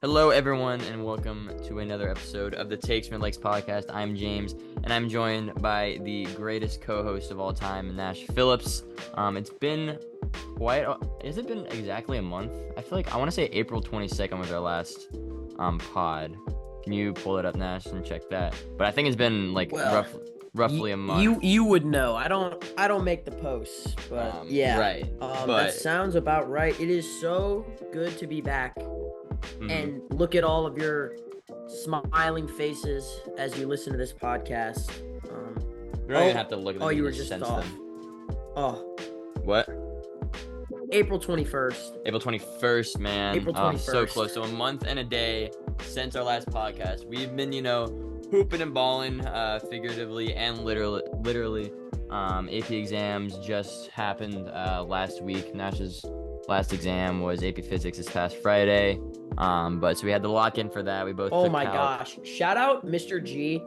Hello, everyone, and welcome to another episode of the Takes from Lakes podcast. I'm James, and I'm joined by the greatest co-host of all time, Nash Phillips. It's been has it been exactly a month? I feel like I want to say April 22nd was our last pod. Can you pull it up, Nash, and check that? But I think it's been like Well, roughly a month. you would know. I don't make the posts, but yeah. Right, That but sounds about right. It is so good to be back and look at all of your smiling faces as you listen to this podcast. you don't even have to look at them. you You were just just sense off. them. Oh, What? April 21st. April 21st, man. April Oh, so 21st. close. So a month and a day since our last podcast. We've been, hooping and balling, figuratively and literally. AP exams just happened last week. Nash's last exam was AP Physics this past Friday. But so we had to lock in for that. We both Oh took my calc. gosh. Shout out Mr. G,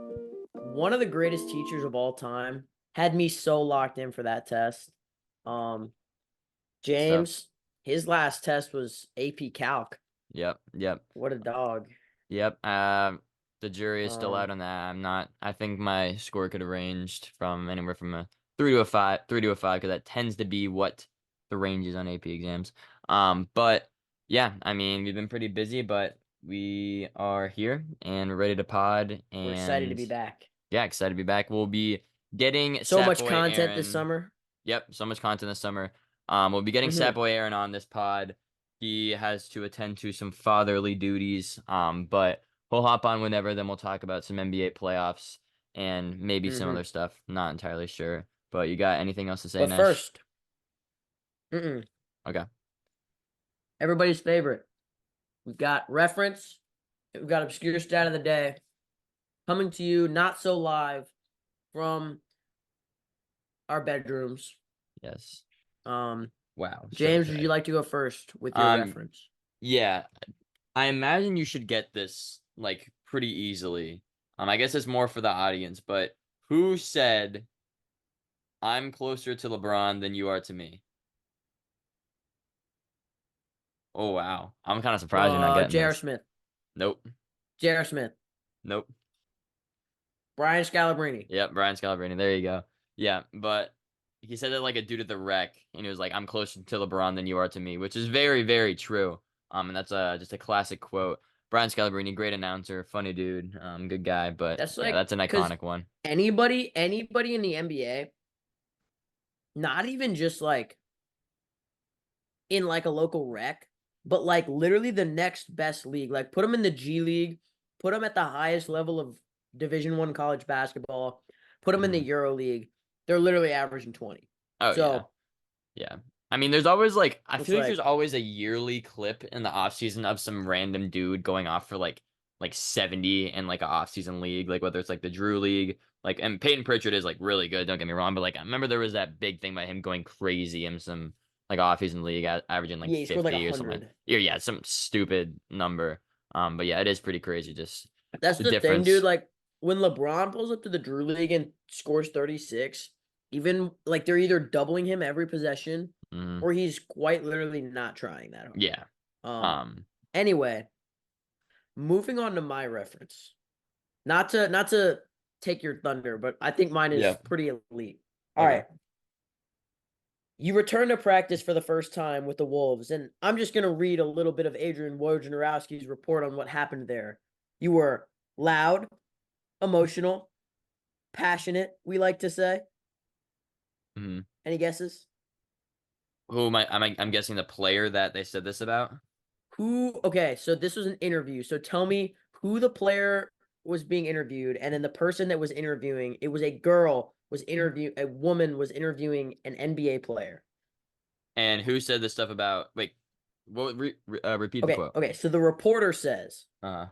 one of the greatest teachers of all time. Had me so locked in for that test. James, his last test was AP Calc. Yep. What a dog. Yep. The jury is still out Um, on that. I think my score could have ranged from anywhere from a 3 to a 5, because that tends to be what the range is on AP exams. But yeah, I mean, we've been pretty busy, but we are here and we're ready to pod. we're excited to And be back. yeah, excited to be back. We'll be getting So much Sapboy content this Aaron. summer. Yep, so much content this summer. We'll be getting hmm Sapboy Aaron on this pod. He has to attend to some fatherly duties. But he'll hop on whenever. Then we'll talk about some NBA playoffs and maybe some hmm other stuff. Not entirely sure. But you got anything else to say, But Nash? first, mm-mm, Okay. everybody's favorite. We've got reference. We've got obscure stat of the day coming to you not so live from our bedrooms. Yes. Um, Wow. So James, would you excited. like to go first with your Um. reference? Yeah. I imagine you should get this like pretty easily. I guess it's more for the audience. But who said I'm closer to LeBron than you are to me? Oh wow. I'm kind of surprised you're not getting J.R. this. Smith. Nope. J.R. Smith. Nope. Brian Scalabrine. Yep, Brian Scalabrine. There you go. Yeah, but he said that like a dude at the rec, and he was like, "I'm closer to LeBron than you are to me," which is very, very true. And that's just a classic quote. Brian Scalabrine, great announcer, funny dude, good guy, but That's yeah, like that's an because iconic one. anybody in the NBA, not even just like in like a local rec, but like literally the next best league. Like put them in the G League, put them at the highest level of Division 1 college basketball, put them in the Mhm. Euro League. They're literally averaging 20. Oh yeah, So yeah. I mean, there's always like I it's feel like there's like, always a yearly clip in the offseason of some random dude going off for like 70 in like a offseason league, like whether it's like the Drew League, like and Peyton Pritchard is like really good, don't get me wrong, but like I remember there was that big thing about him going crazy in some like offseason league averaging like yeah, he scored like 50 or something. 100. Yeah, some stupid number. But yeah, it is pretty crazy just That's the the thing, dude. difference. Like when LeBron pulls up to the Drew League and scores 36, even like they're either doubling him every possession Mhm. or he's quite literally not trying that hard. Yeah. Um, Um anyway, moving on to my reference. Not to take your thunder, but I think mine is yeah. pretty elite. All Okay. right. You return to practice for the first time with the Wolves, and I'm just going to read a little bit of Adrian Wojnarowski's report on what happened there. You were loud, emotional, passionate, we like to say. Mhm. Any guesses? Who am I? I'm guessing the player that they said this about. Okay, so this was an interview. So tell me who the player was being interviewed, and then the person that was interviewing, it was a woman was interviewing an NBA player. And who said this stuff about? Wait, what? Repeat the Okay, quote. okay. So the reporter says, Uh,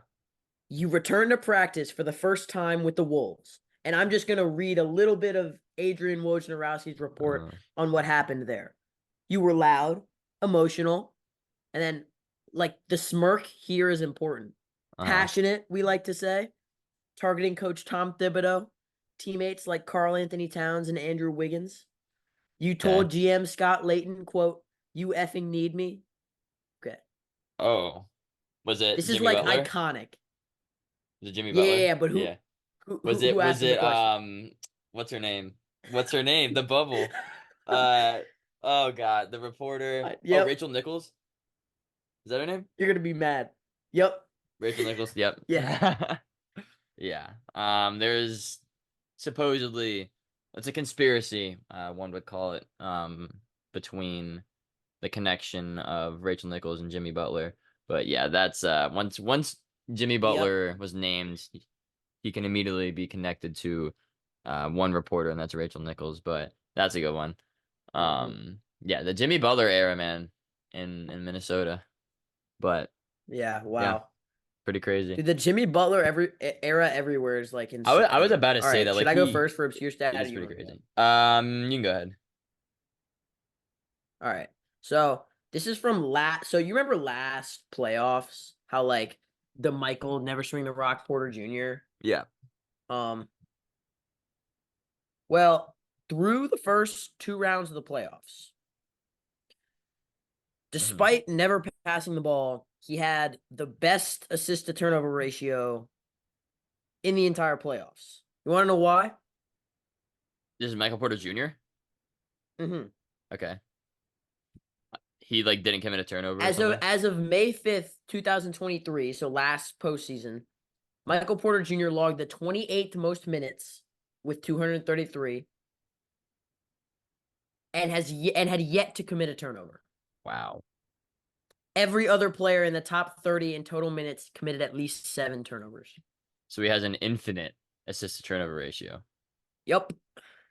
you return to practice for the first time with the Wolves. And I'm just gonna read a little bit of Adrian Wojnarowski's report uh, on what happened there. You were loud, emotional, and then like the smirk here is important. uh, Passionate, we like to say, targeting coach Tom Thibodeau, teammates like Karl Anthony Towns and Andrew Wiggins. You okay. told GM Scott Layton, quote, you effing need me. Okay. Oh. Was it This is Jimmy like Butler? iconic. Was it Jimmy Yeah, yeah, Butler? yeah, but Yeah. who Was who it who was asked him the it question? what's her name? What's her name? The bubble. Uh oh God, the reporter. Oh, Yep, Rachel Nichols? Is that her name? you're gonna be mad. Yep. Rachel Nichols. Yep. Yeah. Yeah. There's supposedly it's a conspiracy, one would call it, between the connection of Rachel Nichols and Jimmy Butler. But yeah, that's once Jimmy Yep. Butler was named, he can immediately be connected to one reporter, and that's Rachel Nichols. But that's a good one. Hmm. Yeah, the Jimmy Butler era, man, in Minnesota. But Yeah. yeah, Wow. pretty crazy. Dude, the Jimmy Butler era everywhere is like I was insane. about to All say right, that, should like, I go he first for obscure stat? it How do is you pretty want to go? crazy. You can go ahead. All right. So this is from last. So you remember last playoffs? How like the Michael Never Swing the Rock Porter Jr. Yeah. Um. Well, through the first two rounds of the playoffs, Mhm. despite never passing the ball, he had the best assist to turnover ratio in the entire playoffs. You want to know why? This is Michael Porter Jr. Mm-hmm. Okay. He like didn't commit a turnover or As of something. as of May 5th, 2023, so last postseason, Michael Porter Jr. logged the 28th most minutes with 233 and had yet to commit a turnover. Wow. Every other player in the top 30 in total minutes committed at least 7 turnovers. So he has an infinite assist to turnover ratio. Yep.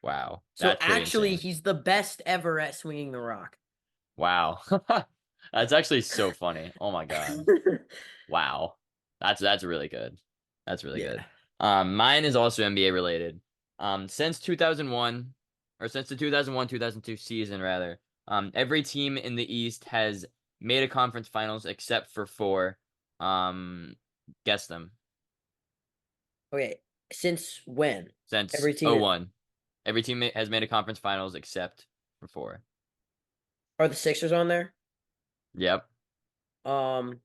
Wow. So That's pretty actually, insane. he's the best ever at swinging the rock. Wow. That's actually so funny. Oh my God. Wow. That's really good. That's really good. Yeah. Mine is also NBA related. Since 2001, or since the 2001-2002 season rather, every team in the East has made a conference finals except for four. Guess them. Okay. Since when? Since Every team '01, every team has made a conference finals except for four. are the Sixers on there? Yep. Um,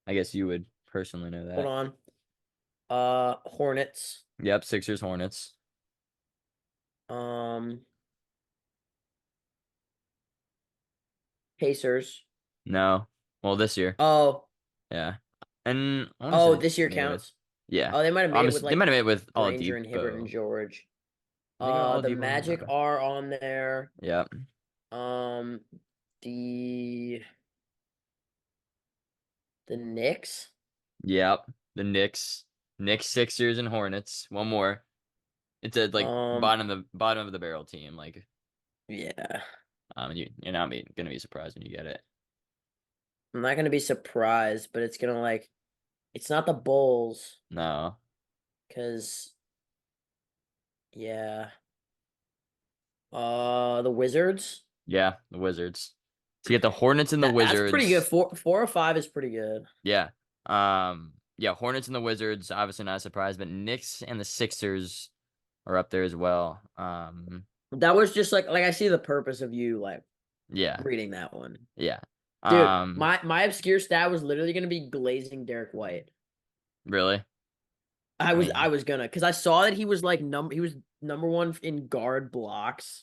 I guess you would personally know hold that. on. Hornets. Yep, Sixers, Hornets. Um, Pacers. No. Well, this year. Oh, Yeah. And I want to oh, say this year made it with. counts. Yeah. Oh, they might have made it with They like might have made it with Granger and Hibbert and Oladipo. George. Did they go The Oladipo in? Magic Okay. are on there. Yep. Um, the the Knicks. Yep. The Knicks, Sixers, and Hornets. One more. It's a like Um, bottom of the barrel team. Like, yeah. you're not gonna be surprised when you get it. I'm not gonna be surprised, but it's gonna like it's not the Bulls No. because yeah. The Wizards. Yeah, the Wizards. To get the Hornets and the That's pretty good. Wizards. Four or five is pretty good. Yeah. Yeah, Hornets and the Wizards, obviously not a surprise, but Knicks and the Sixers are up there as well. That was just like I see the purpose of you like Yeah. reading that one. Yeah. Dude, Um, my obscure stat was literally gonna be glazing Derek White. really? I I was mean, I was gonna because I saw that he was like he was number one in guard blocks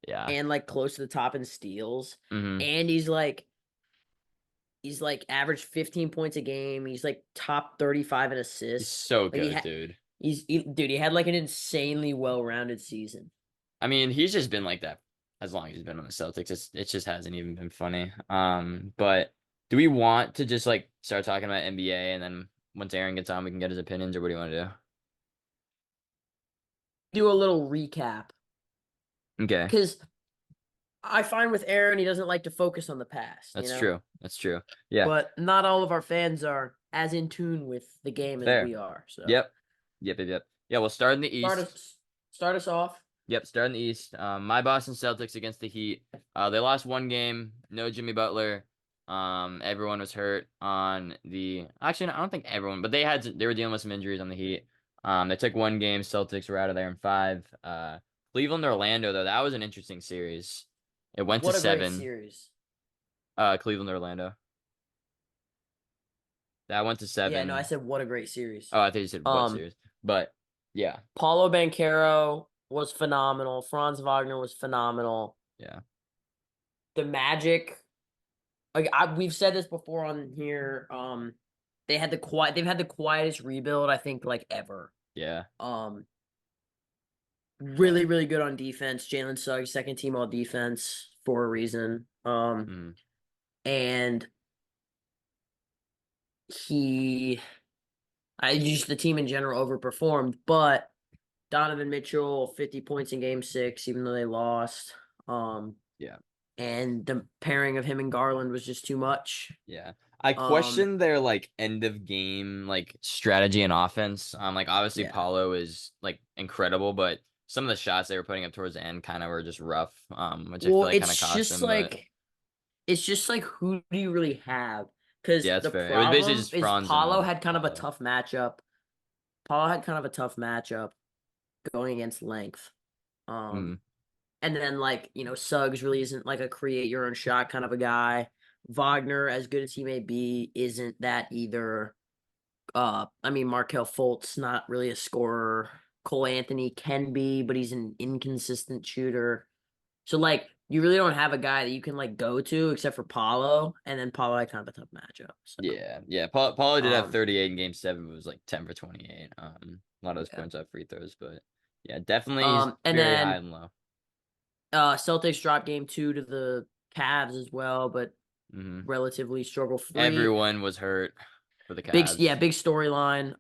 yeah. and like close to the top in steals. Hmm. And he's like averaged 15 points a game. He's like top 35 in He's assists. so Like good, dude. dude, he had like an insanely well-rounded season. I mean, he's just been like that as long as he's been on the Celtics. It just hasn't even been funny. But do we want to just like start talking about NBA and then once Aaron gets on, we can get his opinions, or what do you want to Do a little recap do? Okay. because I find with Aaron, he doesn't like to focus on the past, you That's know? true. That's true. Yeah. But not all of our fans are as in tune with the game as Fair. we are. So Yep. Yep. Yeah, we'll start in the start East. us start us off. Yep, start in the East. My Boston Celtics against the Heat. They lost one game. No Jimmy Butler. Everyone was hurt on the. Actually, I don't think everyone, but they were dealing with some injuries on the Heat. They took one game. Celtics were out of there in five. Cleveland, Orlando though, that was an interesting series. It went to What a great seven. series. Cleveland, Orlando. That went to Yeah, no, I 7. said what a great series. Oh, I thought you said what Um, series, but yeah, Paulo Banchero was phenomenal. Franz Wagner was phenomenal. yeah, The Magic, we've said this before on here. They've had the quietest rebuild I think like ever. yeah. Um, Well, really really good on defense. Jalen Suggs, second team all defense for a reason. mm, And he, I just the team in general overperformed, but Donovan Mitchell 50 points in Game 6, even though they lost. Um, yeah, and the pairing of him and Garland was just too much. yeah. I Um, question their like end of game like strategy and offense. Like obviously yeah. Paulo is like incredible, but some of the shots they were putting up towards the end kind of were just rough. Which I feel Well, like kind of cost them. But it's just like who do you really have? Because yeah, it's the fair. It was basically problem just is Franz and Paulo. Paulo had kind of a tough matchup going against length. Mm, And then like, Suggs really isn't like a create your own shot kind of a guy. Wagner, as good as he may be, isn't that either. I mean, Markel Fultz, not really a scorer. Cole Anthony can be, but he's an inconsistent shooter. So like you really don't have a guy that you can like go to except for Paulo, and then Paulo had kind of a tough matchup. So yeah, yeah. Paulo did have um 38 in Game 7. But it was like 10 for 28. A lot of those yeah. points off free throws, but yeah, definitely he's And very high then and low. Celtics dropped game 2 to the Cavs as well, but Hmm. relatively struggle free. Everyone was hurt for the Cavs. Big storyline.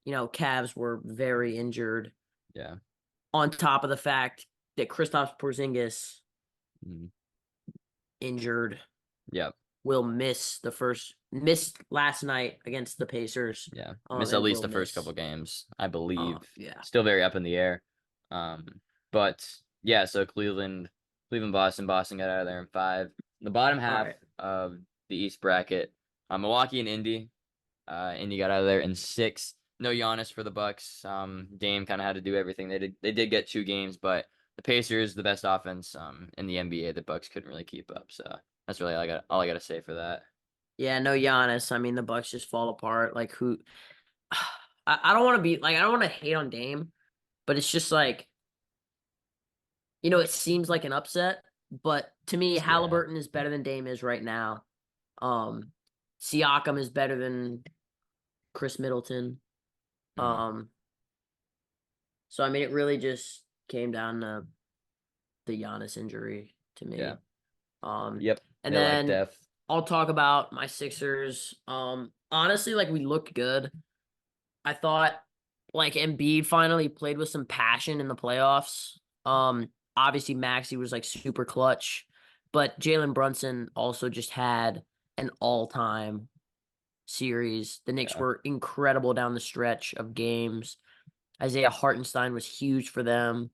Cavs were very injured. Yeah. On top of the fact that Kristaps Porzingis Hmm. injured Yep. will missed last night against the Pacers. Yeah. Missed at And least will the first couple miss. games, I believe. Yeah. Still very up in the air. Um, but yeah, so Cleveland, Boston got out of there in 5. The bottom All half right. of the East bracket, Milwaukee and Indy. Indy got out of there in 6. No Giannis for the Bucks. Dame kind of had to do everything. They did get 2 games, but the Pacers, the best offense in the NBA, the Bucks couldn't really keep up. So that's really all I got to say for that. Yeah, no Giannis. I mean, the Bucks just fall apart. Like who? I don't want to be like I don't want to hate on Dame, but it's just like it seems like an upset. But to me, Yeah. Halliburton is better than Dame is right now. Um, Siakam is better than Chris Middleton. Mm, Um, so I mean, it really just came down to the Giannis injury to yeah. me. Yep. And They like then death. I'll talk about my Sixers. Honestly, like we looked good. I thought like Embiid finally played with some passion in the playoffs. Obviously Maxey was like super clutch, but Jalen Brunson also just had an all-time series. The Knicks Yeah. were incredible down the stretch of games. Isaiah Hartenstein was huge for them.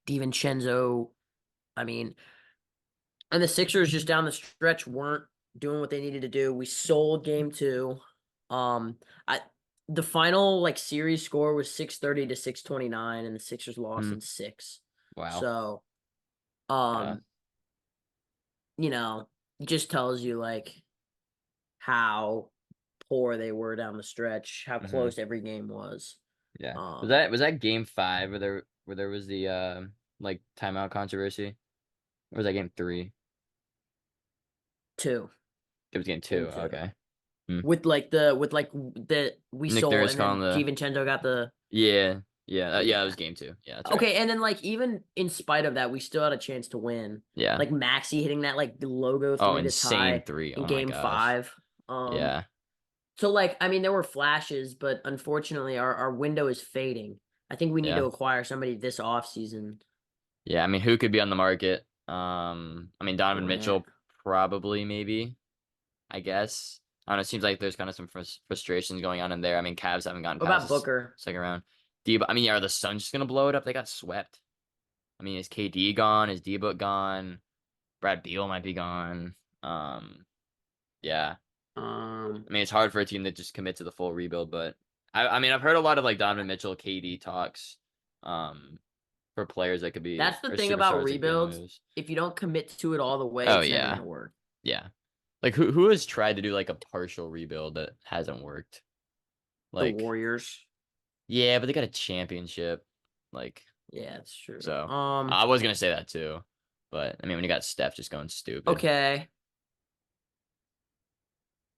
DiVincenzo, I mean, and the Sixers just down the stretch weren't doing what they needed to do. We sold game 2. I the final like series score was 630 to 629, and the Sixers lost Mm, in 6. wow. So, Yeah. um, it just tells you like how poor they were down the stretch, how Hmm. close every game was. Yeah. Was Um, that was that Game 5 where there was the like timeout controversy? Or was that Game 3? 2, It was Game 2. game 2. Okay. Hmm. With the we Nick sold, Nurse and calling then the DiVincenzo got the yeah, yeah. It was yeah. Game 2. Yeah, that's right. Okay, and then like even in spite of that, we still had a chance to win. Yeah. Like Maxi hitting that like logo Oh, 3 to insane tie 3. in Oh my game gosh. 5. Um, Yeah. so like I mean there were flashes, but unfortunately our window is fading. I think we need Yeah. to acquire somebody this off season. Yeah. I mean, who could be on the market? I mean, Donovan Durant. Mitchell probably, maybe. I guess. I don't know. It seems like there's kind of some frustrations going on in there. I mean, Cavs haven't gotten What past about this Booker? second round. I mean, yeah, are the Suns just gonna blow it up? They got swept. I mean, is KD gone? Is D-Book gone? Brad Beal might be gone. Um, yeah. Um, I mean, it's hard for a team to just commit to the full rebuild, but I mean, I've heard a lot of like Donovan Mitchell, KD talks, um, for players that could be that's the or thing about superstars that could be on the rebuilds. moves. If you don't commit to it all the way, Oh it's never yeah, gonna work. Yeah. Like who has tried to do like a partial rebuild that hasn't worked? The Like, Warriors. yeah, but they got a championship. Like, Yeah, it's true. so I was gonna say that too. But I mean when you got Steph just going stupid. Okay.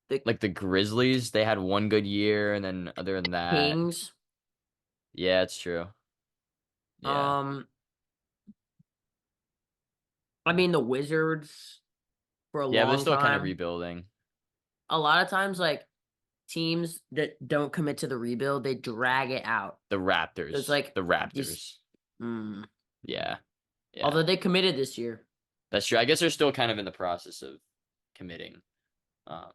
The Like the Grizzlies, they had one good year, and then other than that, Kings. yeah, it's true. Yeah. Um, I mean the Wizards for a Yeah, but they're long still kind of time. rebuilding. A lot of times, like teams that don't commit to the rebuild, they drag it out. The So it's Raptors. like The just, Raptors. mm. Yeah. Yeah. Although they committed this year. That's true. I guess they're still kind of in the process of committing. Um,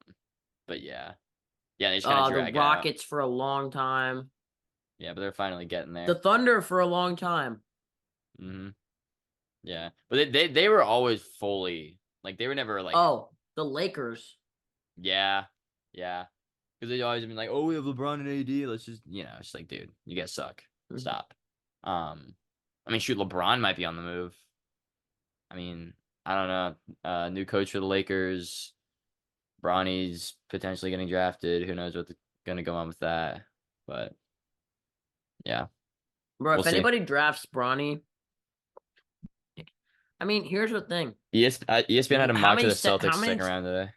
but yeah. Yeah, they just kind of The drag it out. Rockets for a long time. Yeah, but they're finally getting The there. Thunder for a long time. Hmm. Yeah. But they were always fully like they were never like, Oh, the Lakers. yeah. Yeah. Because they always been like, oh, we have LeBron and AD. Let's just, it's like, dude, you guys suck. Mhm. Stop. I mean, shoot, LeBron might be on the move. I mean, I don't know. New coach for the Lakers. Bronny's potentially getting drafted. Who knows what's gonna go on with that? But yeah, Bro, we'll if see. anybody drafts Bronny, I mean, here's the thing. ESPN had a How mock to many the set? Celtics How many? second round today.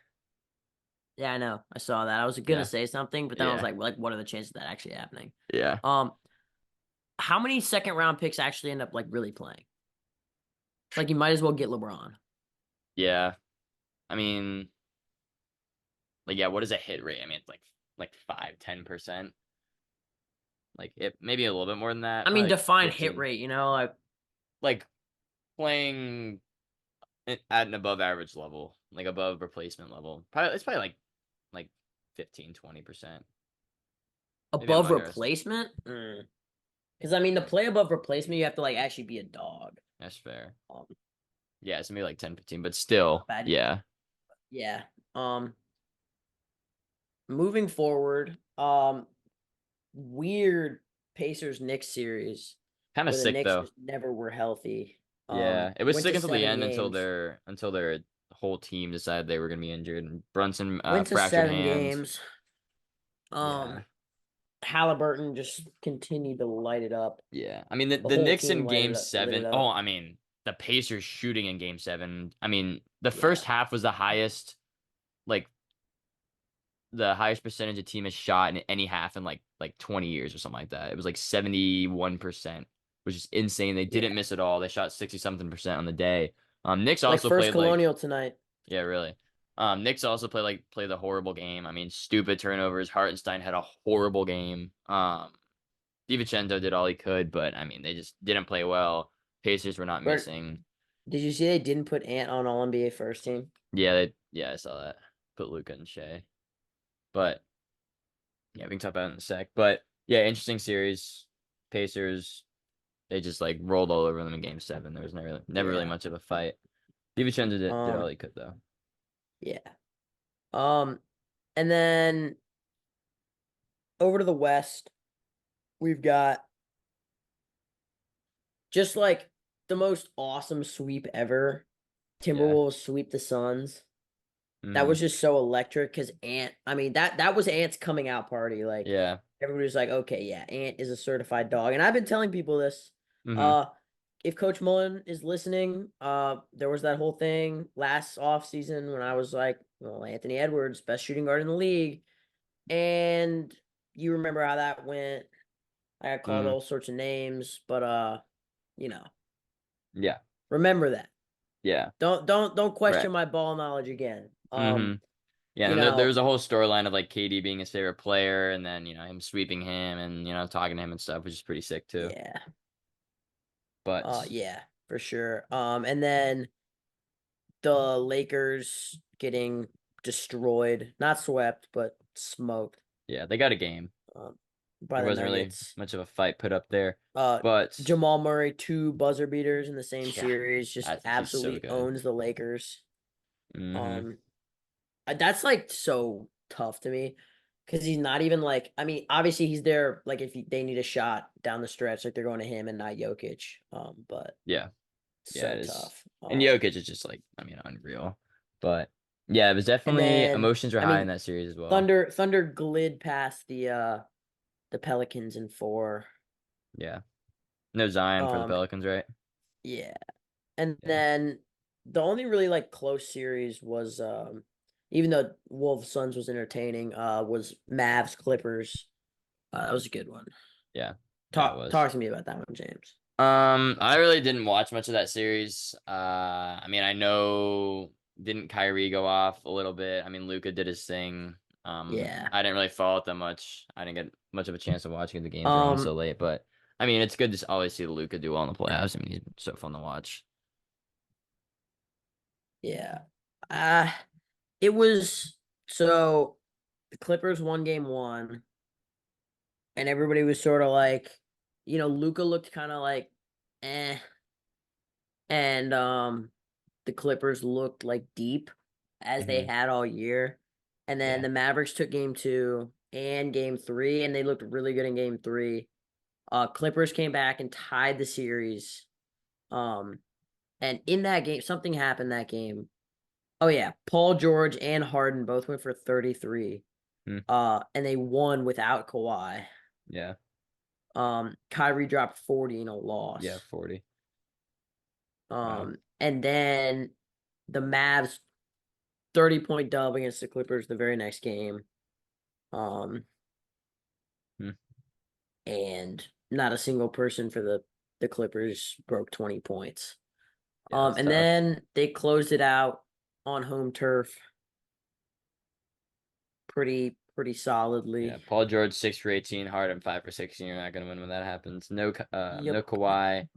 Yeah, I know. I saw that. I was gonna Yeah, say something, but then I was yeah, like, what are the chances of that actually happening? yeah, Um, how many second round picks actually end up like really playing? It's like you might as well get LeBron. yeah. I mean, like, yeah. What is a hit rate? I mean, it's like 5-10%. Like it maybe a little bit more than that. I mean, Probably like define hit 15. rate. Like Like playing at an above average level, like above replacement level. Probably it's probably like 15-20%. Maybe I'm above underestimating. replacement. Because I mean, to play above replacement, you have to like actually be a dog. That's fair. Um, Yeah, it's maybe like 10-15, but still, not bad. yeah. Yeah. Moving forward, weird Pacers Knicks series Kind of where the sick Knicks though. just never were healthy. Yeah, it was Went sick to until the seven end games. until their whole team decided they were gonna be injured and Brunson Went to fractured seven hand. games. Yeah. Halliburton just continued to light it up. Yeah. I mean The the whole Knicks team in game lit 7. it Oh, up. I mean, the Pacers shooting in game 7. I mean, the first Yeah. half was like the highest percentage a team has shot in any half in like 20 years or something like that. It was like 71%, which is insane. They didn't Yeah. miss at all. They shot 60 something percent on the day. Knicks Like also first played like, Colonial tonight. yeah, really. Knicks also played the horrible game. I mean, stupid turnovers. Hartenstein had a horrible game. DiVincenzo did all he could, but I mean, they just didn't play well. Pacers were not But missing. did you see they didn't put Ant on All NBA first team? Yeah, I saw that. Put Luka and Shea. But yeah, we can talk about it in a sec. But yeah, interesting series. Pacers, they just like rolled all over them in game 7. There was never really Yeah. much of a fight. DiVincenzo did all Um, he could though. yeah. Um, and then over to the West, we've got just like the most awesome sweep ever. Yeah. Timberwolves sweep the Suns. That was Hmm. just so electric because Ant, I mean, that was Ant's coming out party. Like Yeah. everybody was like, okay, yeah, Ant is a certified dog. And I've been telling people this. Hmm. Uh if Coach Mullen is listening, there was that whole thing last offseason when I was like, well, Anthony Edwards, best shooting guard in the league. And you remember how that went. I got called Hmm. all sorts of names, but you know, Yeah. remember that. Yeah. Don't Right. question my ball knowledge again. Hmm. Yeah, You and then there know, was a whole storyline of like KD being his favorite player, and then him sweeping him, and talking to him and stuff, which is pretty sick too. yeah. But Yeah, for sure. And then the Lakers getting destroyed, not swept, but smoked yeah, they got a game. um, by There the wasn't really Nuggets. much of a fight put up there, but Jamal Murray, two buzzer beaters in the same yeah, series, just he's so absolutely good. owns the Lakers. Hmm. Um, that's like so tough to me because he's not even like, I mean, obviously he's there like if they need a shot down the stretch, like they're going to him and not Jokic. But Yeah, yeah, so it is. tough. And Jokic is just like, I mean, unreal. But Yeah, it was And definitely then emotions were I high in mean that series as well. Thunder glid past the Pelicans in 4. Yeah. No Zion for the Um Pelicans, right? yeah. And Yeah. then the only really like close series was even though Wolves Suns was entertaining, was Mavs Clippers. That was a good one. Yeah. Yeah, it Talk was. to me about that one, James. I really didn't watch much of that series. I mean, I know didn't Kyrie go off a little bit? I mean, Luca did his thing. Yeah. I didn't really follow it that much. I didn't get much of a chance of watching the games were on so Um late, but I mean, it's good to always see Luca do well in the playoffs. I mean, he's so fun to watch. yeah. Uh it was so the Clippers won game 1 and everybody was sort of like, Luca looked kind of like eh, and the Clippers looked like deep as they Hmm. had all year. And then Yeah. the Mavericks took game 2 and game 3 and they looked really good in game 3. Clippers came back and tied the series. Um and in that game something happened that game. Oh yeah, Paul George and Harden both went for 33. Hmm. And they won without Kawhi. Yeah. Kyrie dropped 40 in a Yeah. loss. 40. Wow. And then the Mavs 30-point dub against the Clippers the very next game. Um, Hmm. and not a single person for the Clippers broke 20 points. Yeah, it's And tough. then they closed it out on home turf pretty Yeah, solidly. Paul George 6 for 18, Harden 5 for 16. You're not gonna win when that happens. No Yep. Kawhi.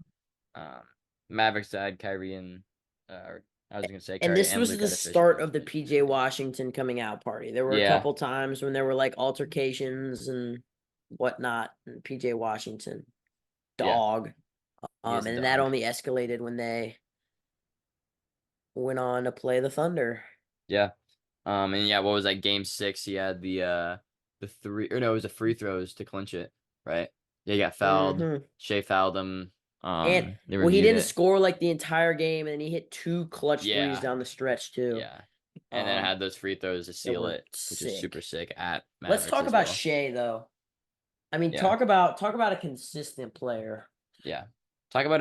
Um, Mavericks side Kyrie and I was gonna say And Kyrie this and was Luke the had efficient start minutes, of the but PJ Washington coming out party. There were a yeah, couple times when there were like altercations and whatnot. And PJ Washington, yeah, dog. he is a And that dog. only escalated when they went on to play the Thunder. Yeah. And yeah, what was that game 6? He had the three or no, it was the free throws to clinch it, right? Yeah, he got fouled. Hmm Shea fouled him. And They well, he reviewed didn't it. score like the entire game, and he hit 2 clutch threes Yeah, down the stretch too. yeah. And then I Um, had those free throws to that seal were it, which is super sick. sick at Let's Mavericks talk as about well. Shea though. I mean, Yeah. talk about a consistent player. Yeah. Talk about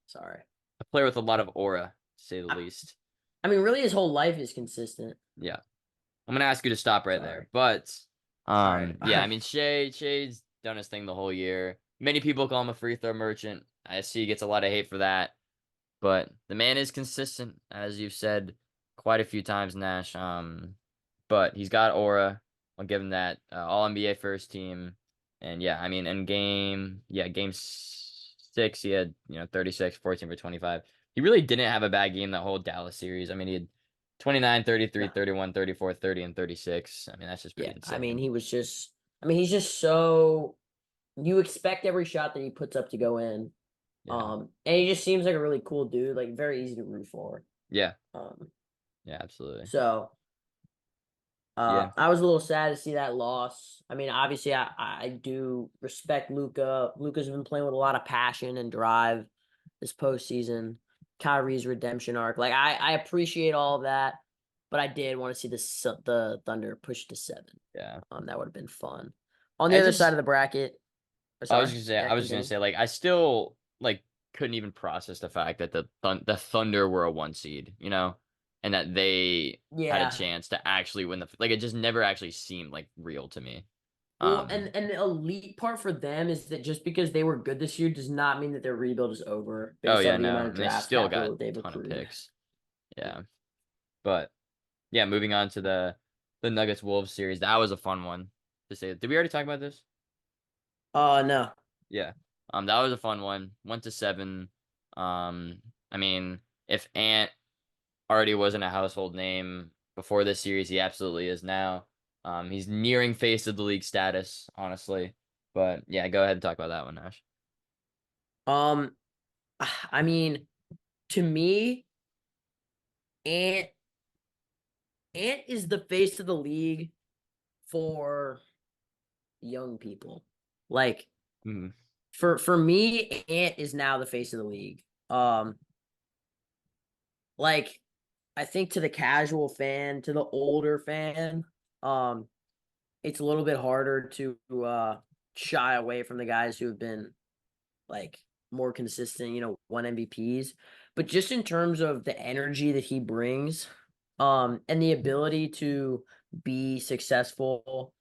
Sorry. a player with a lot of aura, to say the I, least. I mean, really, his whole life is consistent. Yeah. I'm gonna ask you to stop right Sorry. there. But All right. yeah, I mean Shay's done his thing the whole year. Many people call him a free throw merchant. I see he gets a lot of hate for that. But the man is consistent, as you've said quite a few times, Nash. But he's got aura. I'll give him that. All NBA first team. And yeah, I mean, in game 6, he had, 36, 14 for 25. He really didn't have a bad game that whole Dallas series. I mean, he had 29, 33, No. 31, 34, 30, and 36. I mean, that's just pretty Yeah. I mean, insane. he's just so. You expect every shot that he puts up to go in. Yeah. And he just seems like a really cool dude, like very easy to root for. Yeah. Um, Yeah, absolutely. so Yeah. I was a little sad to see that loss. I mean, obviously, I do respect Luca. Luca's been playing with a lot of passion and drive this postseason. Kyrie's redemption arc, like I appreciate all of that, but I did want to see the Thunder push to 7. Yeah. That would have been fun. On the I other side just of the bracket, I was sorry, just gonna say, yeah, I was just gonna continue. say, like, I still like couldn't even process the fact that the Thunder were a 1 seed, and that they had a Yeah, chance to actually win like it just never actually seemed like real to me. well, Um, and the elite part for them is that just because they were good this year does not mean that their rebuild is over oh based yeah, on the no, amount of and they draft still capital got that they've a ton of accrued. picks. Yeah, but yeah, moving on to the Nuggets Wolves series, that was a fun one to say. Did we already talk about this? No. Yeah. That was a fun one. Went to 7. I mean, if Ant already wasn't a household name before this series, he absolutely is now. He's nearing face of the league status, honestly. But yeah, go ahead and talk about that one, Nash. Um, I mean, to me, Ant Ant is the face of the league for young people. Like Mhm. for me, Ant is now the face of the league. Like I think to the casual fan, to the older fan, it's a little bit harder to shy away from the guys who have been like more consistent, won MVPs. But just in terms of the energy that he brings, and the ability to be successful,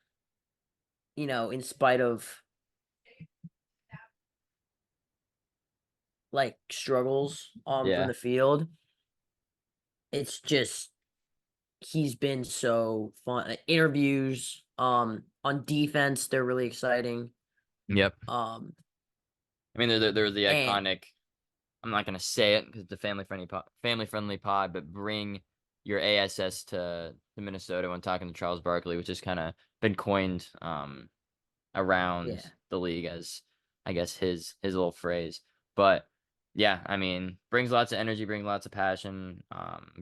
in spite of like struggles from Yeah. the field, it's just he's been so fun. Interviews on defense, they're really exciting. Yep. Um I mean, there's the and iconic. I'm not gonna say it because it's a family friendly pod, but bring your ASS to Minnesota when talking to Charles Barkley, which has kind of been coined around yeah. the league as I guess his little phrase. But yeah, I mean, brings lots of energy, brings lots of passion.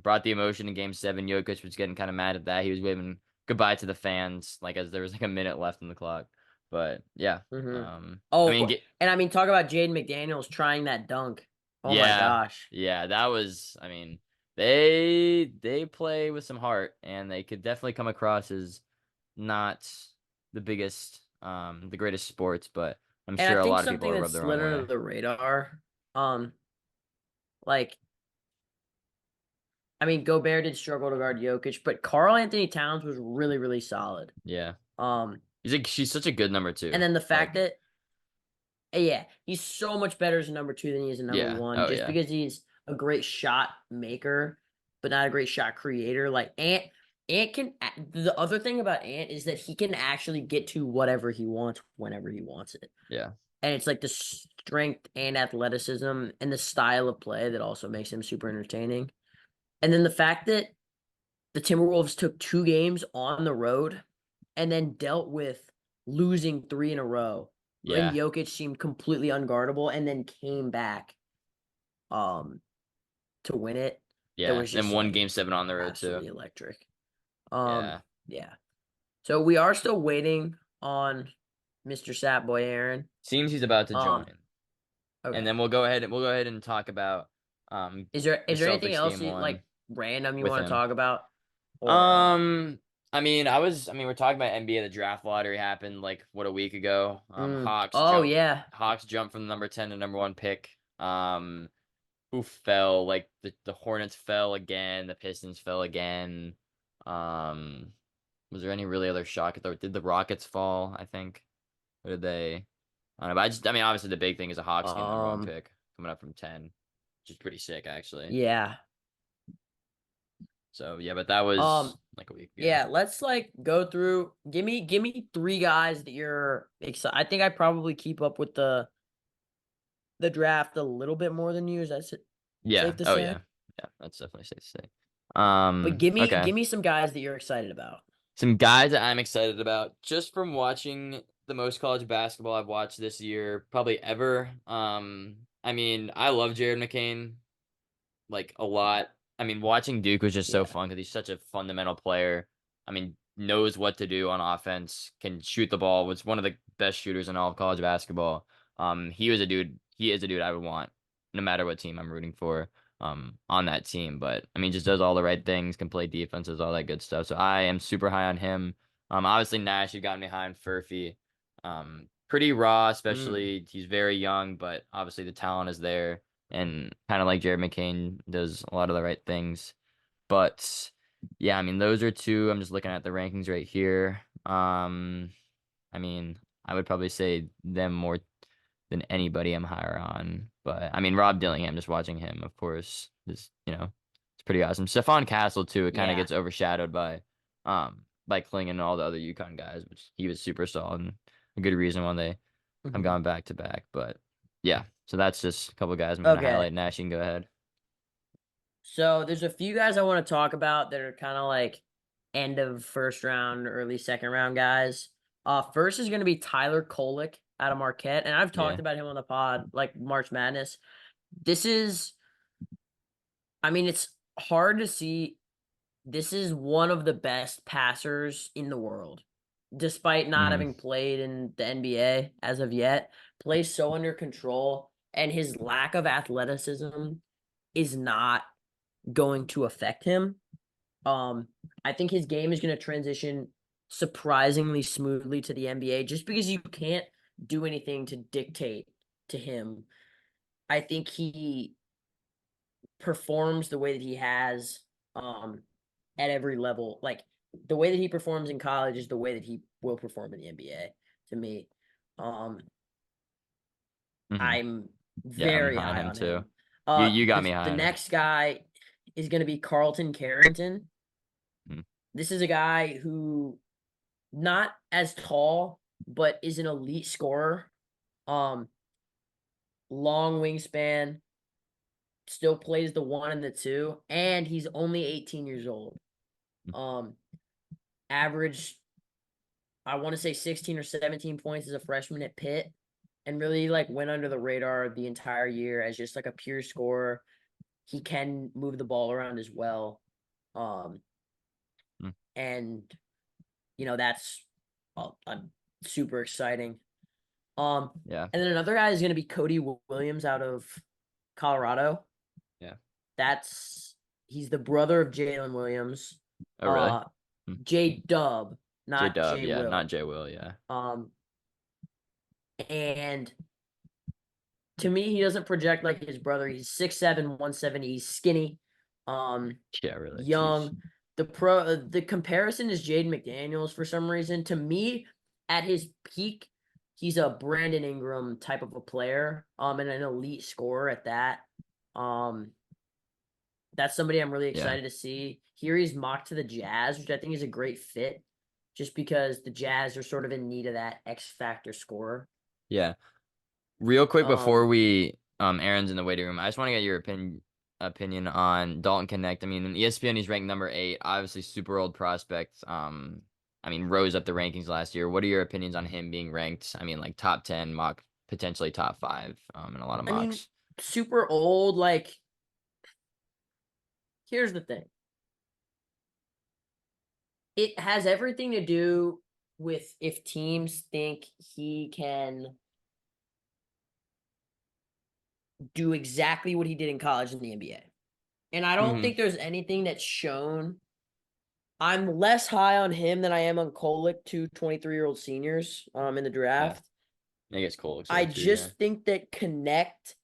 Brought the emotion in Game 7. Jokic was getting kind of mad at that. He was waving goodbye to the fans, like as there was like a minute left in the clock. But yeah, hmm I mean, Oh, and I mean, talk about Jaden McDaniels trying that dunk. Oh my yeah, gosh. yeah, that was. I mean, they play with some heart, and they could definitely come across as not the greatest sports, but I'm And I sure a think lot of people something are that rubbed the slid wrong under way. the radar, um, like I mean, Gobert did struggle to guard Jokic, but Karl Anthony Towns was really, really solid. Yeah, Um, she's such a good number and two. then the Like, fact that yeah, he's so much better as a number two than he is a number yeah, one, oh just yeah, because he's a great shot maker, but not a great shot creator. Like Ant can. The other thing about Ant is that he can actually get to whatever he wants whenever he wants it, yeah, and it's like the strength and athleticism and the style of play that also makes him super entertaining. And then the fact that the Timberwolves took 2 games on the road and then dealt with losing 3 in a row when yeah, Jokic seemed completely unguardable and then came back um to win it. That yeah. was And just one like Game 7 on the road too. absolutely electric. Um Yeah, yeah. So we are still waiting on Mr. Sapboy Aaron. seems he's about to join, and Okay. then we'll go ahead and talk about the Is there anything Celtics else game you like one random you with want to him. talk about? Or Um, I mean, we're talking about NBA. The draft lottery happened like what a week ago. oh yeah. Hawks jumped from the number 10 to number 1 pick. Who fell? Like the Hornets fell again. The Pistons fell again. Um, was there any really other shock? Did the Rockets fall? I think. Or did they? I don't know. But I mean, obviously the big thing is the Hawks getting the number 1 Um pick, coming up from 10, which is pretty sick actually. yeah. So yeah, but that was Um like a week ago. Yeah, let's like go through. Give me 3 guys that you're excited. I think I probably keep up with the draft a little bit more than you. Is that Yeah. safe to Oh say? yeah. Yeah. That's definitely safe to say. But give me Okay. give me some guys that you're excited about. Some guys that I'm excited about just from watching the most college basketball I've watched this year, probably ever. I mean, I love Jared McCain like a lot. I mean, watching Duke was just so Yeah. fun because he's such a fundamental player. I mean, knows what to do on offense, can shoot the ball, was one of the best shooters in all of college basketball. He is a dude I would want no matter what team I'm rooting for on that team. But I mean, just does all the right things, can play defenses, all that good stuff. So I am super high on him. Obviously Nash, you got me high on Furphy. Pretty raw, Mm. especially he's very young, but obviously the talent is there and kind of like Jared McCain does a lot of the right things. But yeah, I mean those are two. I'm just looking at the rankings right here. I mean, I would probably say them more than anybody I'm higher on. But I mean Rob Dillingham, just watching him, of course, is it's pretty awesome. Stephon Castle too, it kind of Yeah. gets overshadowed by Kling and all the other UConn guys, which he was super solid and a good reason why they have Mhm. gone back to back. But yeah, so that's just a couple guys I'm gonna Okay. highlight. Nash, you can go ahead. So there's a few guys I want to talk about that are kind of like end of first round, early second round guys. First is going to be Tyler Kolek out of Marquette, and I've talked Yeah. about him on the pod, like March Madness. This is, I mean, it's hard to see. This is one of the best passers in the world, despite not Mm, having played in the NBA as of yet. Plays so under control, and his lack of athleticism is not going to affect him. I think his game is going to transition surprisingly smoothly to the NBA just because you can't do anything to dictate to him. I think he performs the way that he has at every level. Like the way that he performs in college is the way that he will perform in the NBA to me. Um Hmm. I'm Yeah, I'm very high on high him on too. him. You got me The high on him. next guy is going to be Carlton Carrington. Mhm. This is a guy who not as tall but is an elite scorer. Um Long wingspan, still plays the 1 and the 2, and he's only 18 years old. Um Average, I want to say 16 or 17 points as a freshman at Pitt, and really like went under the radar the entire year as just like a pure scorer. He can move the ball around as well. Um Mm. and that's super exciting. Yeah. And then another guy is going to be Cody Williams out of Colorado. Yeah. That's He's the brother of Jalen Williams. Oh, really? Uh Mm. J Dub, J not Dub, J yeah, not Will. J Will, yeah. Um and to me, he doesn't project like his brother. He's 6'7", 170. He's skinny, um, Yeah, really. Jeez. young. The comparison is Jaden McDaniels for some reason. To me, at his peak, he's a Brandon Ingram type of a player, and an elite scorer at that. Um, that's somebody I'm really Yeah. excited to see. Here he's mocked to the Jazz, which I think is a great fit, just because the Jazz are sort of in need of that X factor scorer. Yeah. Real quick before Um, we Aaron's in the waiting room, I just want to get your opinion on Dalton Connect. I mean, in ESPN he's ranked number 8, obviously super old prospect. I mean, rose up the rankings last year. What are your opinions on him being ranked? I mean, like top 10 mock, potentially top 5 in a lot of I mean, mocks. super old. Like, here's the thing. It has everything to do with if teams think he can do exactly what he did in college in the NBA. And I don't Hmm. think there's anything that's shown. I'm less high on him than I am on Kolek, two 23-year-old seniors in the Yeah. draft. I guess Cole looks I good too, yeah. just think that Connect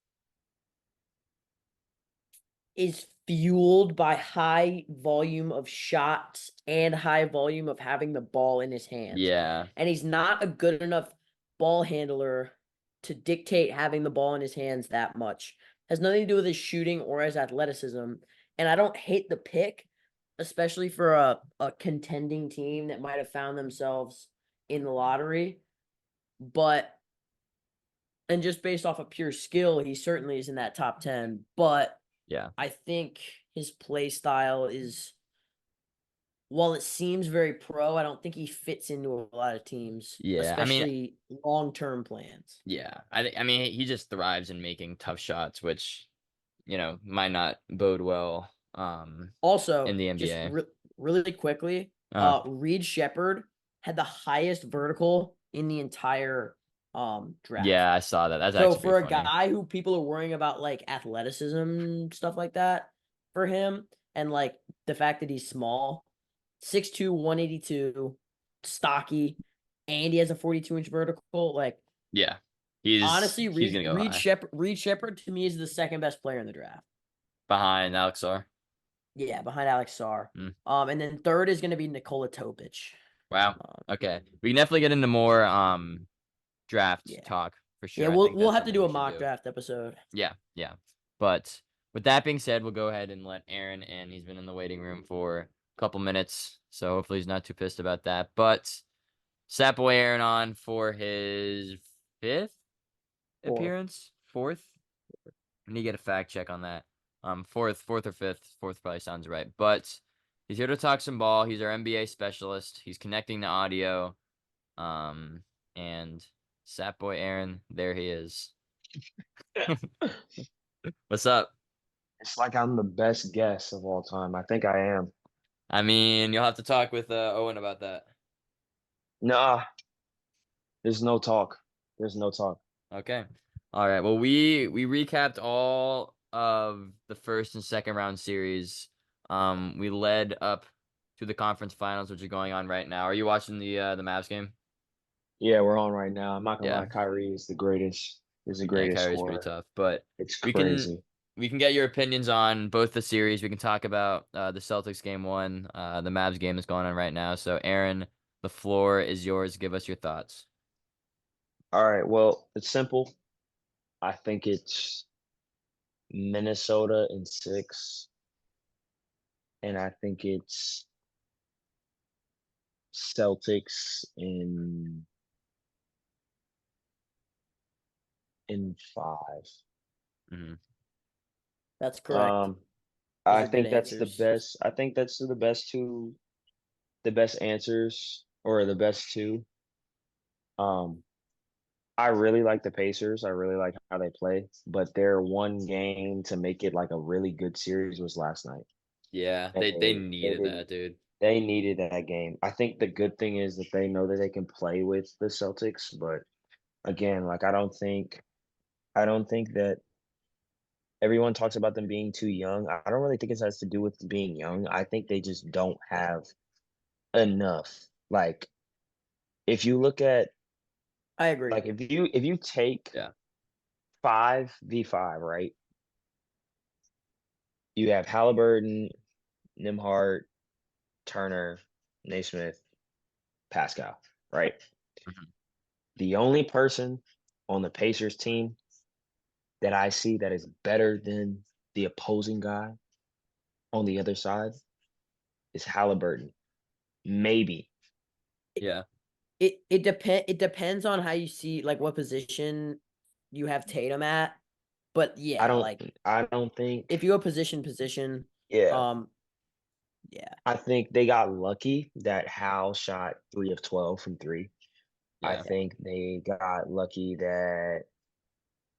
is fueled by high volume of shots and high volume of having the ball in his hands. Yeah. And he's not a good enough ball handler to dictate having the ball in his hands that much. Has nothing to do with his shooting or his athleticism. And I don't hate the pick, especially for a contending team that might have found themselves in the lottery. But and just based off of pure skill, he certainly is in that top 10. But Yeah. I think his play style is, while it seems very pro, I don't think he fits into a lot of teams, Yeah. I mean, especially long-term plans. yeah. I mean, he just thrives in making tough shots, which, might not bode well Also, in the just NBA. really quickly, Uh, Reed Shepard had the highest vertical in the entire draft. yeah, I saw that. That's So actually pretty for a funny. guy who people are worrying about like athleticism stuff like that for him, and like the fact that he's small, 6'2", 182, stocky, and he has a 42-inch vertical. Like, Yeah. He's honestly, he's gonna go high. Reed Shepard to me is the second best player in the draft. Behind Alex R. Yeah, behind Alex Sarr. Mm. And then third is going to be Nikola Topic. Wow. Um, Okay. We can definitely get into more draft yeah, talk for yeah. sure. I We'll think that's have to something do we a should mock do. draft episode. Yeah, yeah. But with that being said, we'll go ahead and let Aaron in. He's been in the waiting room for a couple minutes, so hopefully he's not too pissed about that. But Sapboy Aaron on for his 5th Fourth. appearance, 4th. I need to get a fact check on that. Fourth or 5th. 4th probably sounds right. But he's here to talk some ball. He's our NBA specialist. He's connecting the audio. And Sapboy Aaron, there he is. What's up? It's like I'm the best guest of all time. I think I am. I mean, you'll have to talk with Owen about that. Nah, there's no talk. There's no talk. Okay. All right. Well, we recapped all of the first and second round series. We led up to the conference finals, which are going on right now. Are you watching the Mavs game? Yeah, we're on right now. I'm not gonna Yeah. lie, Kyrie is the greatest. Is the Yeah, greatest Kyrie's pretty scorer. tough, but It's we can crazy. we can get your opinions on both the series. We can talk about the Celtics game one, the Mavs game is going on right now. So, Aaron, the floor is yours. Give us your thoughts. All right, well, it's simple. I think it's Minnesota in 6, and I think it's Celtics in 5. Hmm. That's correct. Um, Those I are good think that's the answers. best. I think that's the best answers or the best two. Um, I really like the Pacers. I really like how they play, but their one game to make it like a really good series was last night. Yeah, And they they needed didn't that, dude. they needed that game. I think the good thing is that they know that they can play with the Celtics, but again, like I don't think that everyone talks about them being too young. I don't really think it has to do with being young. I think they just don't have enough. Like if you look at I agree. like if you take Yeah. 5v5, right? You have Halliburton, Nimhart, Turner, Naismith, Pascal, right? Mhm. The only person on the Pacers team that I see that is better than the opposing guy on the other side is Halliburton. Maybe. Yeah. It depends on how you see like what position you have Tatum at. But I yeah, don't like I don't think if you go position, yeah. um, yeah, I think they got lucky that Hal shot 3 of 12 from 3. I Yeah. yeah. think they got lucky that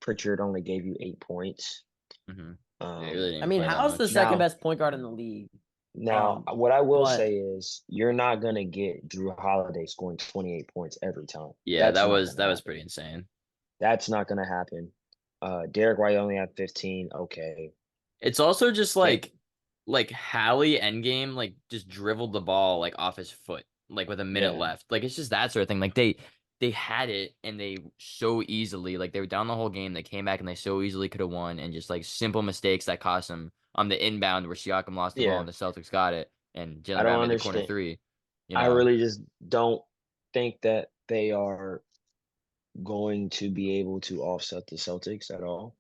Pritchard only gave you 8 points. Hmm. Yeah, he Um, really I didn't mean, play that Hal's the much. second now best point guard in the league. now what I will But say is you're not gonna get Drew Holiday scoring 28 points every time. Yeah, That's not gonna that was happen. pretty insane. That's not gonna happen. Derek White only had 15. Okay. It's also just They like Hallie endgame like just dribbled the ball like off his foot like with a minute yeah. left. Like it's just that sort of thing. Like they had it and they so easily like they were down the whole game. They came back and they so easily could have won and just like simple mistakes that cost them on the inbound where Siakam lost the ball Yeah. and the Celtics got it and I Jalen don't Brown made the corner understand. three. You I know, really just don't think that they are going to be able to offset the Celtics at all.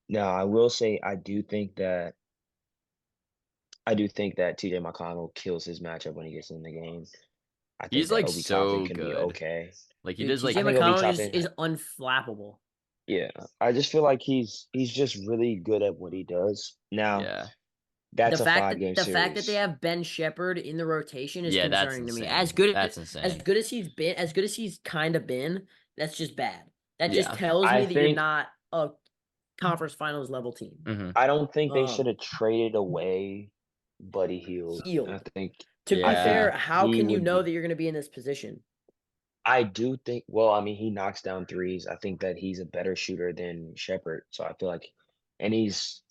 Now, I will say I do think that TJ McConnell kills his matchup when he gets in the game. I think he's that like Obi Toppin so can be good. okay. Like he dude, does TJ I like think Obi McConnell is Toppin, is unflappable. yeah. I just feel like he's just really good at what he does. Now, yeah. that's The a fact 5 game that the fact that they series. have Ben Shepherd in the rotation is Yeah, that's concerning to me. As insane. good That's as insane. good as he's been, as good as he's kind of been, that's just bad. That just Yeah. tells I me that you're think not a conference finals level team. Hmm. I don't think they should Um, have traded away Buddy Hield. I Healed. think To be I think fair, Yeah. how he can you would know be that you're going to be in this position? I do think well, I mean, he knocks down threes. I think that he's a better shooter than Shepard. So I feel like and if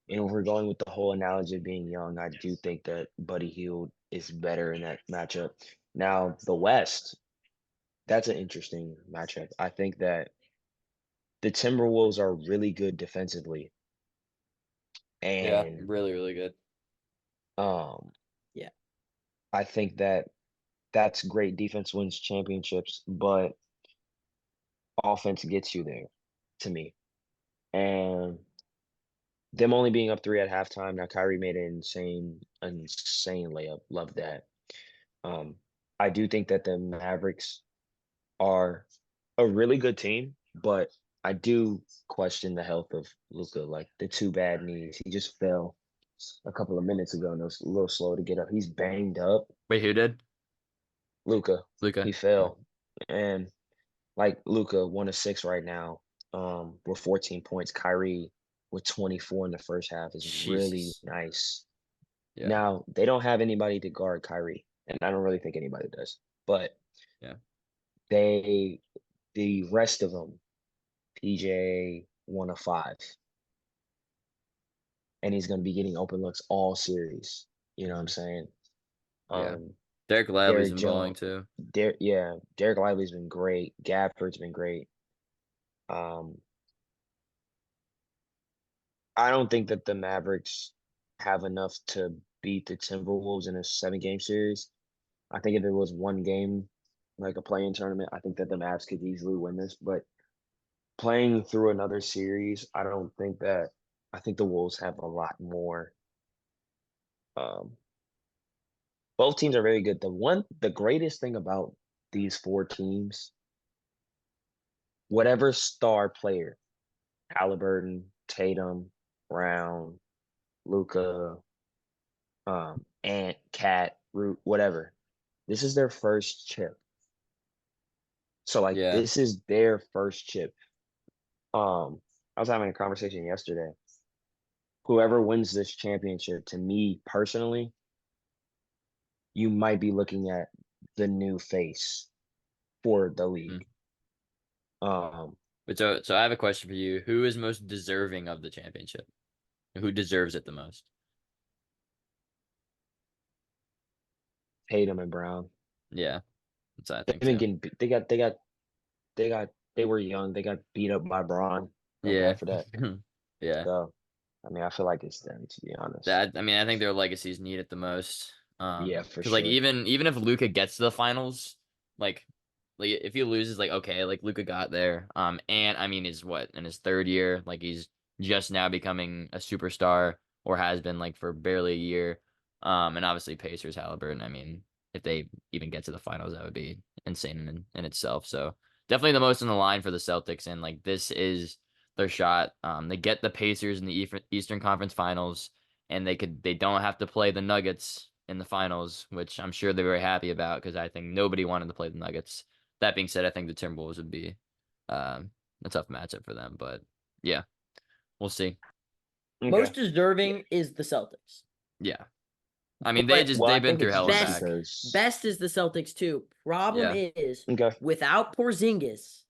we're going with the whole analogy of being young, I do think that Buddy Hield is better in that matchup. Now, the West, that's an interesting matchup. I think that the Timberwolves are really good defensively. Yeah. And Really, really good. um Yeah. I think that that's great defense wins championships, but offense gets you there to me. And them only being up 3 at halftime. Now Kyrie made an insane layup. Love that. Um, I do think that the Mavericks are a really good team, but I do question the health of Luca. Like the 2 bad knees. He just fell a couple of minutes ago and it was a little slow to get up. He's banged up. Wait, who did? Luca, Luca. he fell. And like Luca, 1 of 6 right now, with 14 points. Kyrie with 24 in the first half is really Jesus. nice. Yeah. Now they don't have anybody to guard Kyrie, and I don't really think anybody does. But Yeah. they, the rest of them, PJ 1 of 5. and he's going to be getting open looks all series. You know what I'm saying? Yeah. Um, Derek Lively's Derek been balling Jones, too. Derek Lively's been great. Gafford's been great. Um, I don't think that the Mavericks have enough to beat the Timberwolves in a 7-game series. I think if it was one game, like a play-in tournament, I think that the Mavs could easily win this. But playing through another series, I don't think that. I think the Wolves have a lot more. Um, both teams are very good. The greatest thing about these 4 teams, whatever star player, Halliburton, Tatum, Brown, Luca, Ant, Cat, Root, whatever. This is their first chip. So like Yeah. this is their first chip. I was having a conversation yesterday. Whoever wins this championship, to me personally, you might be looking at the new face for the Mm. league. Um, But so I have a question for you. Who is most deserving of the championship? Who deserves it the most? Tatum and Brown. Yeah, that's what I They've think been too. getting they were young. They got beat up by Braun. Feel Yeah. bad for that. Yeah. So I mean, I feel like it's them to be honest. That I mean, I think their legacies need it the most. Yeah, for Because like sure. even if Luca gets to the finals, like if he loses, like okay, like Luca got there. And I mean, he's what in his third year, like he's just now becoming a superstar or has been like for barely a year. And obviously Pacers, Halliburton. I mean, if they even get to the finals, that would be insane in itself. So definitely the most on the line for the Celtics, and like this is their shot. They get the Pacers in the Eastern Conference Finals, and they don't have to play the Nuggets in the finals, which I'm sure they're very happy about because I think nobody wanted to play the Nuggets. That being said, I think the Timberwolves would be a tough matchup for them, but yeah, we'll see. Okay. Most Yeah. deserving is the Celtics. Yeah, I mean But Well, I they've been think through it's hell and just best back. because. best is the Celtics too. Problem Yeah, is Okay. without Porzingis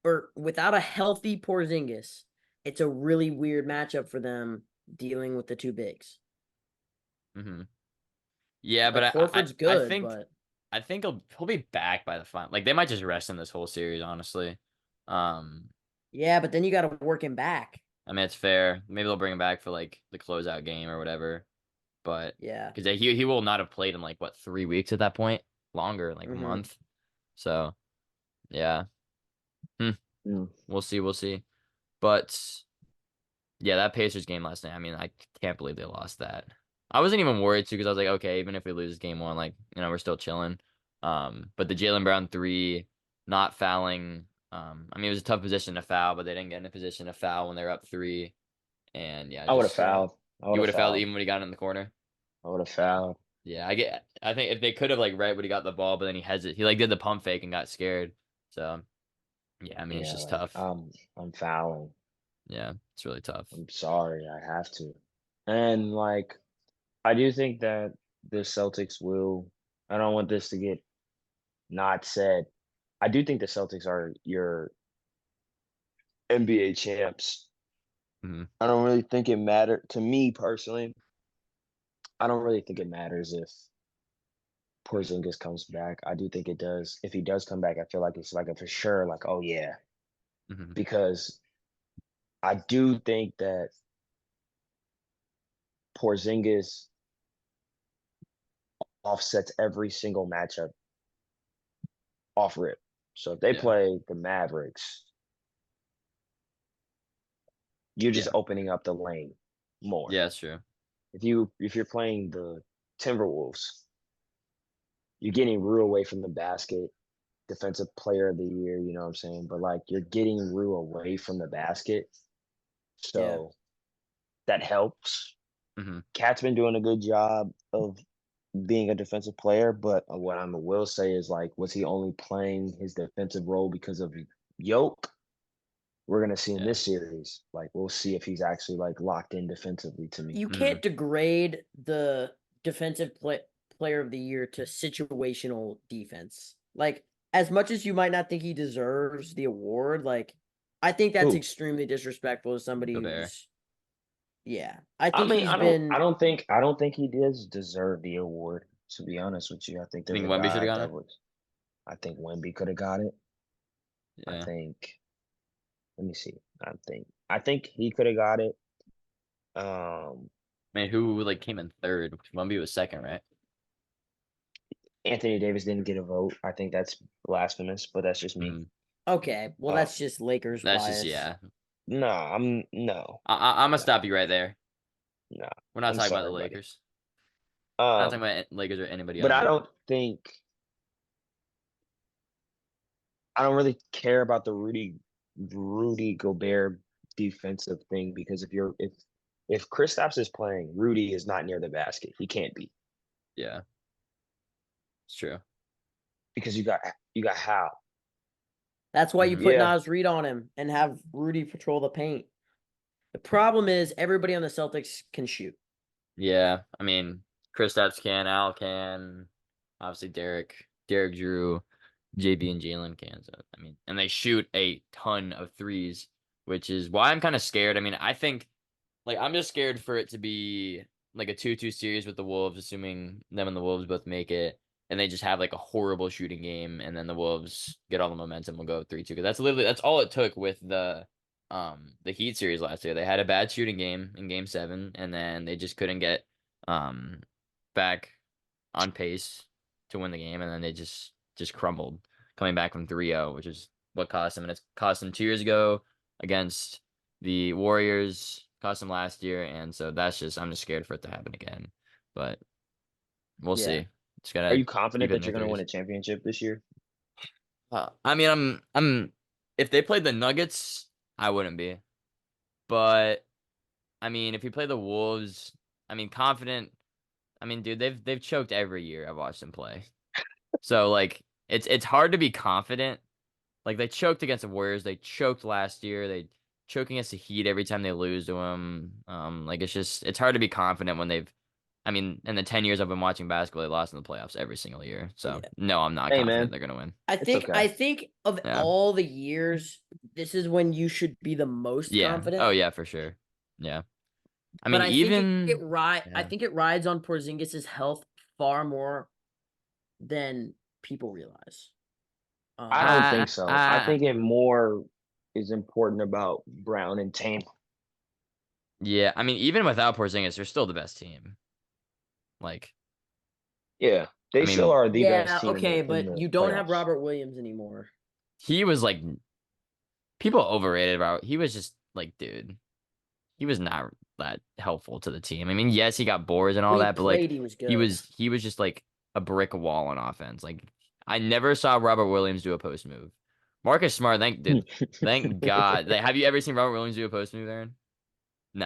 or without a healthy Porzingis, it's a really weird matchup for them dealing with the two bigs. hmm yeah, but Like Horford's good, but I think he'll be back by the final. Like they might just rest him this whole series, honestly. Um, yeah, but then you got to work him back. I mean it's fair. Maybe they'll bring him back for like the closeout game or whatever. But Yeah. because he will not have played in like what 3 weeks at that point, longer, like a Mm-hmm. month. So yeah, hmm. Mm. We'll see. But yeah, that Pacers game last night. I mean, I can't believe they lost that. I wasn't even worried too because I was like, okay, even if we lose game one, like we're still chilling. But the Jaylen Brown three, not fouling. I mean, it was a tough position to foul, but they didn't get in a position to foul when they're up three. And yeah, I would have just Yeah. fouled. I would you have would have fouled fouled. even when he got in the corner. I would have fouled. Yeah, I think if they could have like right when he got the ball, but then he like did the pump fake and got scared. So yeah, I mean it's Yeah, just like tough. I'm fouling. Yeah, it's really tough. I'm sorry, I have to. And like I do think that the Celtics will. I don't want this to get not said. I do think the Celtics are your NBA champs. hmm I don't really think it matter to me personally. I don't really think it matters if Porzingis comes back. I do think it does. If he does come back, I feel like it's like a for sure, like, oh yeah. hmm Because I do think that Porzingis offsets every single matchup off rip. So if they Yeah, play the Mavericks, you're just yeah, opening up the lane more. yeah. That's true. If you're playing the Timberwolves, you're getting Rue away from the basket, defensive player of the year, you know what I'm saying? But like you're getting Rue away from the basket. Yeah. So that helps. hmm Cat's been doing a good job of being a defensive player, but what I will say is like, was he only playing his defensive role because of Yoke? We're gonna see in Yeah. this series. Like, we'll see if he's actually like locked in defensively to me. You hmm can't degrade the player of the year to situational defense. Like as much as you might not think he deserves the award, like I think that's Who? extremely disrespectful to somebody Gobert. who's Yeah, I I think mean, he's been. I don't think he does deserve the award. To be honest with you, I think I there's think a Wemby should guy have gotten that it. was. I think Wemby could have got it. I Yeah. think. Let me see. I think he could have got it. I mean, who like came in third? Wemby was second, right? Anthony Davis didn't get a vote. I think that's blasphemous, but that's just me. Mm, Okay, well, Uh, that's just Lakers that's just bias. yeah. no, no, I'm gonna no, stop you right there. no. We're not I'm talking about the sorry, buddy. Lakers. Not talking Um, about Lakers or anybody but else. I don't really care about the Rudy Gobert defensive thing because if Kristaps is playing, Rudy is not near the basket. He can't be Yeah, it's true. because you got Hal. That's why you Mhm. put Yeah, Nas Reed on him and have Rudy patrol the paint. The problem is everybody on the Celtics can shoot. Yeah, I mean, Kristaps can, Al can, obviously Derek Drew, JB and Jalen can. So I mean, and they shoot a ton of threes, which is why I'm kind of scared. I mean, I think like I'm just scared for it to be like a 2-2 series with the Wolves, assuming them and the Wolves both make it, and they just have like a horrible shooting game, and then the Wolves get all the momentum, will go 3-2. Because that's all it took with the Heat series last year. They had a bad shooting game in Game 7, and then they just couldn't get um back on pace to win the game, and then they just crumbled coming back from 3-0, which is what cost them, and it's cost them 2 years ago against the Warriors, cost them last year, and so I'm just scared for it to happen again. But we'll Yeah. see. Just are gotta you keep confident it in that their you're going to win threes. a championship this year? I mean, I'm if they played the Nuggets, I wouldn't be. But I mean, if you play the Wolves, I mean, confident. I mean, dude, they've choked every year I've watched them play. So like, it's hard to be confident. Like they choked against the Warriors, they choked last year, they choke against the Heat every time they lose to them. Like it's hard to be confident when they've. I mean, in the 10 years I've been watching basketball, they lost in the playoffs every single year. So Yeah. no, I'm not Hey, confident man, they're gonna win. I it's think okay. I think of Yeah. all the years, this is when you should be the most Yeah. confident. Oh yeah, for sure. Yeah. I But mean, I think even I yeah. think it rides on Porzingis' health far more than people realize. I don't I, think so. I I, think it more is important about Brown and Tame. yeah. I mean, even without Porzingis, they're still the best team. Like, Yeah, I they still mean, are the best Yeah, team okay, in but the you don't have playoffs. Robert Williams anymore. he was like people overrated about. He was just like, dude, he was not that helpful to the team. I mean, yes, he got boards and all When he that, but like, played, he was he good. was he was just like a brick wall on offense. Like, I never saw Robert Williams do a post move. Marcus Smart, thank God. Like, have you ever seen Robert Williams do a post move, Aaron? No.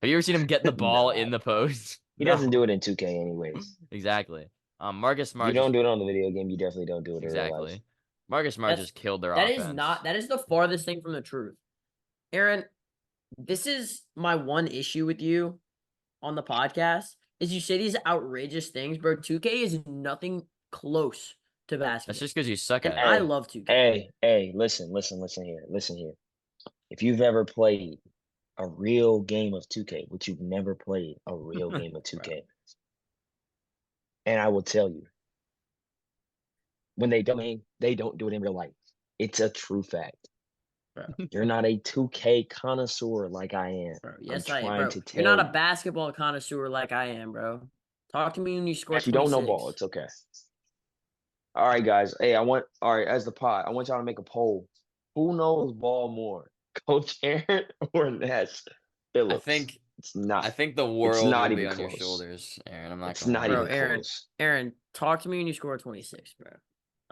Have you ever seen him get the ball in No, the post? he doesn't No. do it in 2K anyways. Exactly. Marcus If you Smart don't just do it on the video game, you definitely don't do it in real life. exactly. Marcus Smart That's just killed their that is not offense. that is the farthest thing from the truth. Aaron, this is my one issue with you on the podcast is you say these outrageous things, bro. 2K is nothing close to That's basketball. just because you suck And at it. I Hey, love 2K. listen here, listen here. If you've ever played a real game of 2K, which you've never played a real game of Bro. 2K, and I will tell you, when they don't do it in real life. It's a true fact. Bro. You're not a 2K connoisseur like I am. Bro. I'm Yes, I am, trying bro. to You're not tell a you. basketball connoisseur like I am, bro. Talk to me when you score If you don't know ball, 26. it's okay. All right, guys. Hey, all right, as the pod, I want y'all to make a poll. Who knows ball more, Coach Aaron or Nash I Phillips? think It's not. I think the It's world not will be even on your close. shoulders, Aaron. I'm not It's gonna not lie. Bro, even Aaron, close. Aaron, talk to me when you score 26, bro.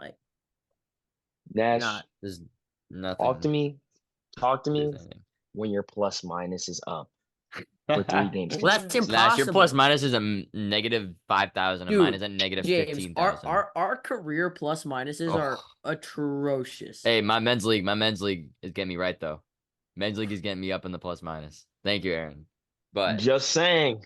Like, you're Nash, not. There's talk to nothing. me. Talk to There's me anything. when your plus minus is up for 3 games Well, that's consecutively. Nash, your plus impossible. minus is a negative 5,000, and mine Dude, is at negative James, our 15,000. our our career plus minuses are Oh, atrocious. hey, my men's league is getting me right though. Men's league is getting me up in the plus minus. Thank you, Aaron. But Just saying,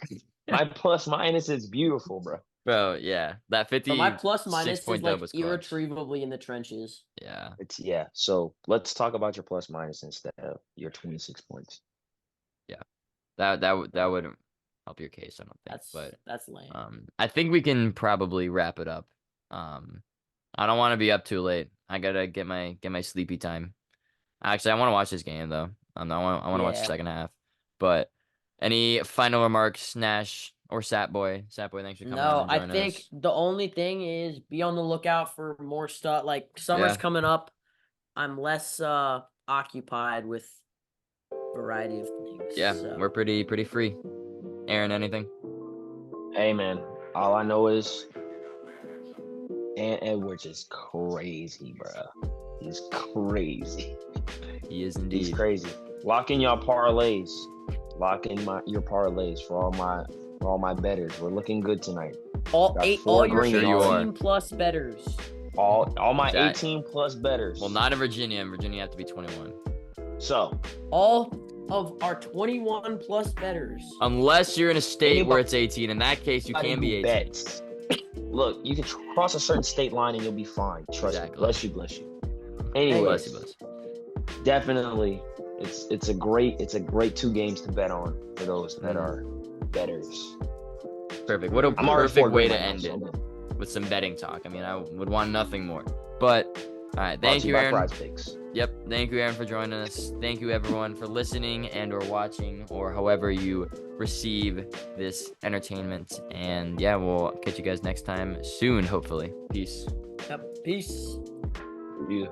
my plus minus is beautiful, bro. bro, yeah, that But my plus 56 minus is point dub like was clutch. irretrievably in the trenches. Yeah, It's yeah. So let's talk about your plus minus instead of your 26 points. yeah. That would help your case, I don't think. That's lame. I think we can probably wrap it up. I don't want to be up too late. I gotta get my sleepy time. Actually, I want to watch this game though. I want to watch the Yeah. second half. But any final remarks, Nash or Sapboy? Sapboy, thanks for coming on No, and I joining think us. the only thing is be on the lookout for more stuff. Like summer's Yeah. coming up. I'm less occupied with variety of things. Yeah, so. we're pretty free. Aaron, anything? Hey man, all I know is Ant Edwards is crazy, bro. He's crazy. He is He's indeed. crazy. Lock in your parlays. Lock in your parlays for all my bettors. We're looking good tonight. All Got eight, four all your green Sure you are. 18 plus betters. All my That- 18 plus bettors. Well, not in Virginia. In Virginia, you have to be 21. So All of our 21 plus betters. Unless you're in a state where Anybody- it's 18. In that case, you can be who 18. bets. Look, you can cross a certain state line and you'll be fine. Trust Exactly. me. Bless you. Anyways, Bless you, bless. definitely, it's a great 2 games to bet on for those that are bettors. Perfect. What a I'm already perfect 4 way green to right now, end so it I'm good. with some betting talk. I mean, I would want nothing more. But all right, Brought thank to you, by Aaron. Prize Picks. Yep. Thank you, Aaron, for joining us. Thank you, everyone, for listening and or watching or however you receive this entertainment. And yeah, we'll catch you guys next time soon, hopefully. Peace. Yep. Peace. You.